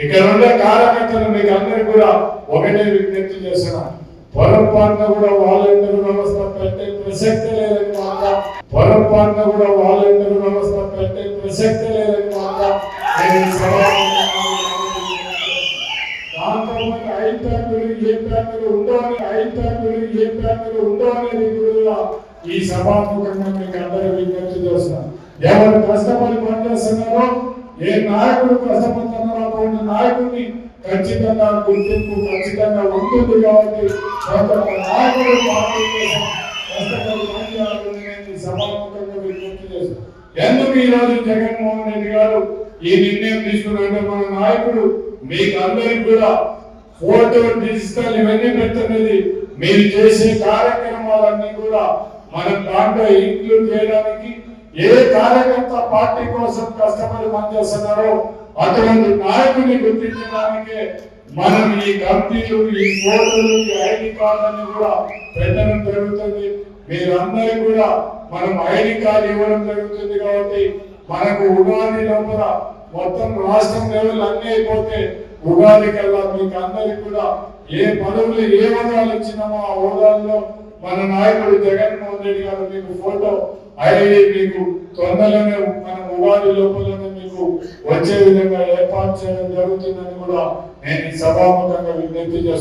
ఇక్కడ ఉండే కార్యకర్తలు మీకు అందరికీ కూడా ఒకటే విజ్ఞప్తి చేస్తున్నా, పొరపాటున కూడా వాలంటీర్ వ్యవస్థ పెట్టే ప్రసక్తి లేదని మాట, పొరపాటున కూడా వాలంటీర్ వ్యవస్థ పెట్టే ప్రసక్తి లేదని మాట దాంతో ఉండవని కూడా ఈ సభాముఖంగా మీకు అందరూ విజ్ఞప్తి చేస్తున్నాను. ఎవరు కష్టపడి పనిచేస్తున్నారో, ఏ నాయకుడు కష్టపడుతున్నారో అటువంటి నాయకుడిని ఖచ్చితంగా గుర్తింపు ఖచ్చితంగా ఉంటుంది. కాబట్టి నాయకుడు పార్టీ కోసం కష్టపడి పనిచేయాలని నేను ఈ సభాముఖంగా విజ్ఞప్తి చేస్తున్నాను. ఎందుకు ఈ రోజు జగన్మోహన్ రెడ్డి గారు ఈ నిర్ణయం తీసుకున్నారంటే, మన నాయకుడు మీకు అందరికి కూడా ఫోటో డిజిటల్ ఇవన్నీ పెడుతున్నది, మీరు చేసే కార్యక్రమాలన్నీ కూడా మనం దాంట్లో ఇంక్లూడ్ చేయడానికి, ఏ కార్యకర్త పార్టీ కోసం కష్టపడి పనిచేస్తున్నారో అటువంటి నాయకుడిని గుర్తించడానికే మనం ఈ కమిటీలు, ఈ ఫోటోలు, ఈ ఐడి కార్డులను కూడా పెట్టడం జరుగుతుంది. మీరందరూ కూడా మనం ఐడి కార్డు ఇవ్వడం జరుగుతుంది. కాబట్టి మనకు ఉగాది లోపల మొత్తం రాష్ట్రం లెవెల్ అన్ని అయిపోతే ఉగాది కల్లా మీకు అందరికి కూడా ఏ పదవులు ఏ హోదాలు ఇచ్చినామో ఆ హోదాల్లో మన నాయకుడు జగన్మోహన్ రెడ్డి గారు మీకు ఫోటో ఐడి మీకు తొందరలోనే మన ఉగాది లోపలనే మీకు వచ్చే విధంగా ఏర్పాటు చేయడం జరుగుతుందని కూడా నేను ఈ సభాముఖంగా విజ్ఞప్తి చేస్తున్నాను.